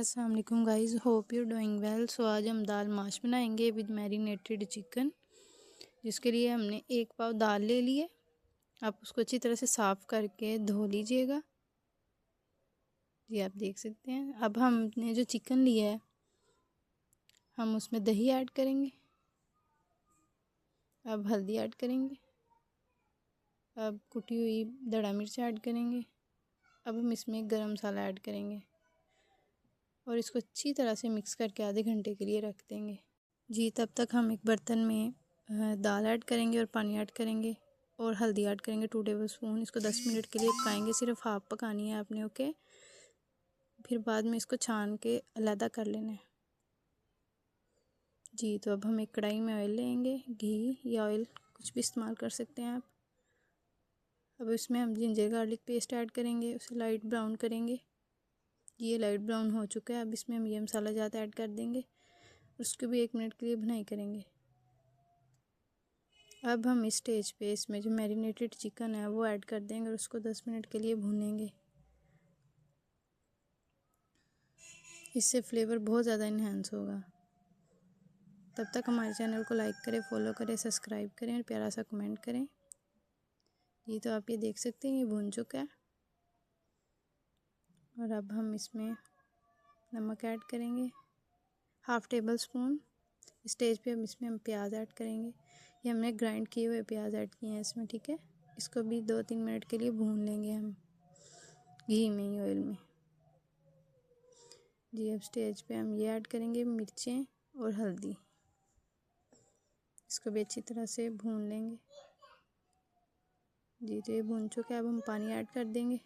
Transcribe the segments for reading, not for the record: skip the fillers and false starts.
अस्सलाम वालेकुम guys, hope you doing well. So आज हम दाल माश बनाएंगे विद मैरिनेटेड चिकन। जिसके लिए हमने 1 पाव दाल ले ली है। आप उसको अच्छी तरह से साफ़ करके धो लीजिएगा। जी आप देख सकते हैं। अब हमने जो चिकन लिया है हम उसमें दही ऐड करेंगे। अब हल्दी ऐड करेंगे। अब कुटी हुई दड़ा मिर्च ऐड करेंगे। अब हम इसमें गरम मसाला ऐड करेंगे और इसको अच्छी तरह से मिक्स करके आधे घंटे के लिए रख देंगे। जी तब तक हम एक बर्तन में दाल ऐड करेंगे और पानी ऐड करेंगे और हल्दी ऐड करेंगे 2 टेबलस्पून। इसको 10 मिनट के लिए पकाएंगे, सिर्फ हाफ पकानी है आपने, ओके। फिर बाद में इसको छान के अलहदा कर लेना है। जी तो अब हम एक कढ़ाई में ऑयल लेंगे, घी या ऑयल कुछ भी इस्तेमाल कर सकते हैं आप। अब इसमें हम जिंजर गार्लिक पेस्ट ऐड करेंगे, उसे लाइट ब्राउन करेंगे। ये लाइट ब्राउन हो चुका है। अब इसमें हम ये मसाला ज़्यादा ऐड कर देंगे, उसको भी 1 मिनट के लिए भुनाई करेंगे। अब हम इस स्टेज पे इसमें जो मैरिनेटेड चिकन है वो ऐड कर देंगे और उसको 10 मिनट के लिए भूनेंगे। इससे फ्लेवर बहुत ज़्यादा इन्हेंस होगा। तब तक हमारे चैनल को लाइक करें, फॉलो करें, सब्सक्राइब करें और प्यारा सा कमेंट करें। ये तो आप ये देख सकते हैं, ये भून चुका है। और अब हम इसमें नमक ऐड करेंगे, हाफ़ टेबल स्पून। स्टेज पे हम प्याज ऐड करेंगे। ये हमने ग्राइंड किए हुए प्याज ऐड किए हैं इसमें, ठीक है। इसको भी 2-3 मिनट के लिए भून लेंगे हम घी में ही, ऑयल में। जी अब स्टेज पे हम ये ऐड करेंगे मिर्चें और हल्दी। इसको भी अच्छी तरह से भून लेंगे। जी तो ये भून चुका है। अब हम पानी ऐड कर देंगे।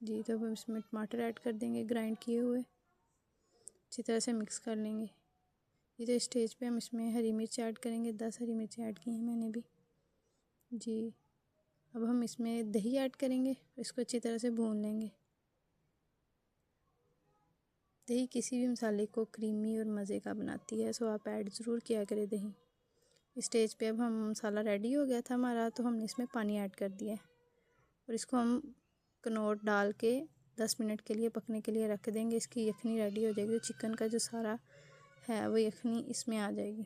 जी तो अब हम इसमें टमाटर ऐड कर देंगे ग्राइंड किए हुए, अच्छी तरह से मिक्स कर लेंगे। ये तो स्टेज पे हम इसमें हरी मिर्च ऐड करेंगे, 10 हरी मिर्च ऐड की हैं मैंने भी। जी अब हम इसमें दही ऐड करेंगे, इसको अच्छी तरह से भून लेंगे। दही किसी भी मसाले को क्रीमी और मज़े का बनाती है, सो आप ऐड ज़रूर किया करें दही। स्टेज पे अब हम मसाला रेडी हो गया था हमारा, तो हमने इसमें पानी ऐड कर दिया है और इसको हम कनौट डाल के 10 मिनट के लिए पकने के लिए रख देंगे। इसकी यखनी रेडी हो जाएगी, तो चिकन का जो सारा है वो यखनी इसमें आ जाएगी।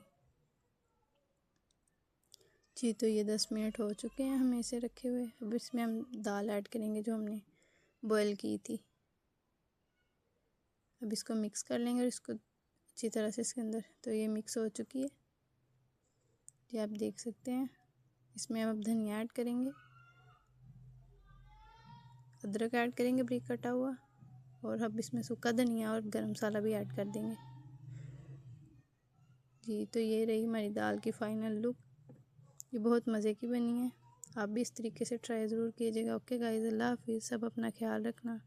जी तो ये 10 मिनट हो चुके हैं हमें इसे रखे हुए। अब इसमें हम दाल ऐड करेंगे जो हमने बॉयल की थी। अब इसको मिक्स कर लेंगे और इसको अच्छी तरह से इसके अंदर, तो ये मिक्स हो चुकी है। ये आप देख सकते हैं। इसमें अब धनिया ऐड करेंगे, अदरक ऐड करेंगे बारीक कटा हुआ, और अब इसमें सूखा धनिया और गरम मसाला भी ऐड कर देंगे। जी तो ये रही हमारी दाल की फ़ाइनल लुक। ये बहुत मज़े की बनी है। आप भी इस तरीके से ट्राई ज़रूर कीजिएगा। ओके गाइस, अल्लाह हाफिज़। सब अपना ख्याल रखना।